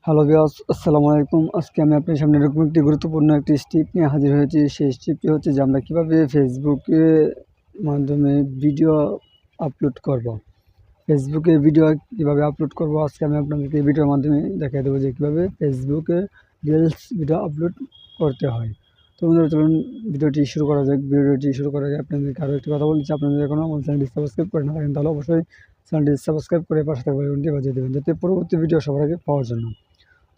Hello viewers, আসসালামু আলাইকুম। আজকে আমি আপনার সামনে এরকম একটি গুরুত্বপূর্ণ একটি স্টেপ নিয়ে হাজির হয়েছি। সেই স্টেপটি হচ্ছে যে আমরা কীভাবে ফেসবুকে মাধ্যমে ভিডিও আপলোড করব। ফেসবুকে ভিডিও কীভাবে আপলোড করব আজকে আমি আপনাদেরকে এই ভিডিওর মাধ্যমে দেখিয়ে দেবো যে কীভাবে ফেসবুকে রিলস ভিডিও আপলোড করতে হয়। তো বন্ধুরা চলুন ভিডিওটি শুরু করা যাক। ভিডিওটি শুরু করার আগে আপনাদেরকে আরও একটি কথা বলছি, আপনাদের এখনও আমার চ্যানেলটি সাবস্ক্রাইব করে না থাকেন তাহলে অবশ্যই চ্যানেলটি সাবস্ক্রাইব করে পাশে থাকা বেল আইকনটি বাজিয়ে দেবেন যাতে পরবর্তী ভিডিও সবার আগে পাওয়ার জন্য।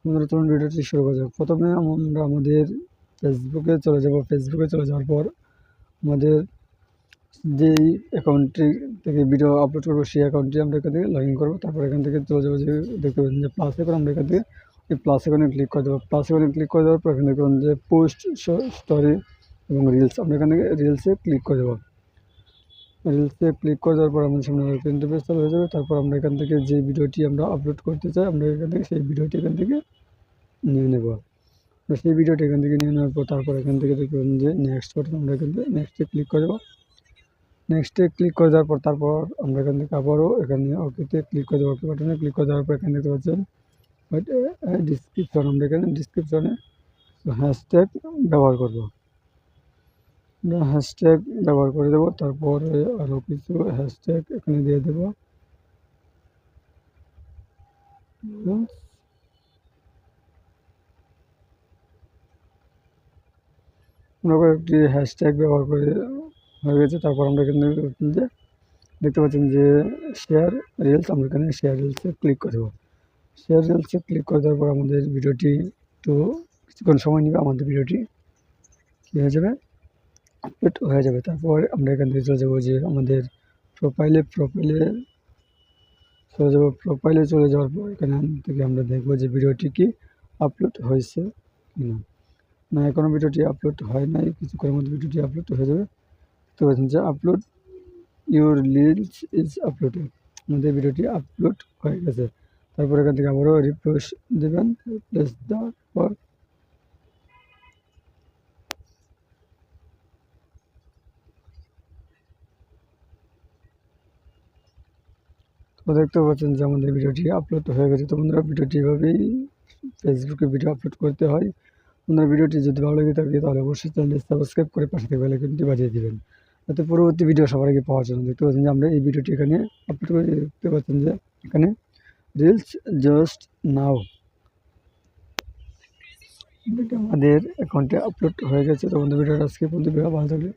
বন্ধুরা চলুন ভিডিওটি শুরু করা যাক। প্রথমে আমরা আমাদের ফেসবুকে চলে যাব। ফেসবুকে চলে যাওয়ার পর আমাদের যেই অ্যাকাউন্টটি থেকে ভিডিও আপলোড করবো সেই অ্যাকাউন্টটি আমরা এখান থেকে লগ ইন করবো। তারপর এখান থেকে চলে যাবো, যে দেখতে পাচ্ছেন যে প্লাস আইকন, আমরা এখান থেকে এই প্লাস আইকনে ক্লিক করে দেবো। প্লাস আইকনে ক্লিক করে দেওয়ার পর এখানে দেখুন যে পোস্ট, স্টোরি এবং রিলস, আমরা এখান থেকে রিলসে ক্লিক করে দেবো। রিলসে ক্লিক করে দেওয়ার পর আমাদের সামনে ইন্টারফেস চালু হয়ে যাবে। তারপর আমরা এখান থেকে যে ভিডিওটি আমরা আপলোড করতে চাই আমরা এখান থেকে সেই ভিডিওটি এখান থেকে নিয়ে নেব। সেই ভিডিওটি এখান থেকে নিয়ে নেওয়ার পর তারপর এখান থেকে দেখবেন যে নেক্সট বাটন, আমরা এখান থেকে নেক্সটে ক্লিক করে দেবো। নেক্সটে ক্লিক করে দেওয়ার পর তারপর আমরা এখান থেকে আবারও এখানে ওকেতে ক্লিক করে দেবো। ওকে বাটনে ক্লিক করে দেওয়ার পর এখানে দেখতে পাচ্ছেন ডিসক্রিপশন, আমরা এখানে ডিসক্রিপশনে হ্যাশট্যাগ ব্যবহার করব। আমরা হ্যাশট্যাগ ব্যবহার করে দেবো। তারপরে আরও কিছু হ্যাশট্যাগ এখানে দিয়ে দেবো। আমরা কয়েকটি হ্যাশট্যাগ ব্যবহার করে হয়ে গেছে। তারপর আমরা এখানে দেখতে পাচ্ছেন যে শেয়ার রিলস, আমরা এখানে শেয়ার রিলসে ক্লিক করে দেবো। শেয়ার রিলসে ক্লিক করে দেওয়ার পর আমাদের ভিডিওটি একটু কিছুক্ষণ সময় নেবে, আমাদের ভিডিওটি কী হয়ে যাবে, আপলোড হয়ে যাবে। তারপর আমরা এখান থেকে চলে যাবো যে আমাদের প্রোফাইলে চলে যাবো। প্রোফাইলে চলে যাওয়ার পর এখানে থেকে আমরা দেখবো যে ভিডিওটি কি আপলোড হয়েছে কি না। এখনও ভিডিওটি আপলোড হয় নাই, কিছুক্ষণের মধ্যে ভিডিওটি আপলোড হয়ে যাবে। দেখতে পাচ্ছেন যে upload your reels is uploaded, আমাদের ভিডিওটি আপলোড হয়ে গেছে। তারপর এখান থেকে আবারও রিফ্রেশ দেবেন। রিফ্রেশ দেওয়ার পর তো দেখতে পাচ্ছেন যে আমাদের ভিডিওটি আপলোড হয়ে গেছে। তো বন্ধুরা ভিডিওটি এভাবেই ফেসবুকে ভিডিও আপলোড করতে হয়। বন্ধুরা ভিডিওটি যদি ভালো লেগে থাকে তাহলে অবশ্যই চ্যানেলটি সাবস্ক্রাইব করে পাশে থেকে বেল আইকনটি বাজিয়ে দেবেন যাতে পরবর্তী ভিডিও সবার আগে পাওয়ার জন্য। দেখতে পাচ্ছেন যে আমরা এই ভিডিওটি এখানে আপলোড করে দেখতে পাচ্ছেন যে এখানে রিলস জাস্ট নাও আমাদের অ্যাকাউন্টে আপলোড হয়ে গেছে। তো বন্ধু ভিডিওটা আজকে পর্যন্ত ভালো থাকলে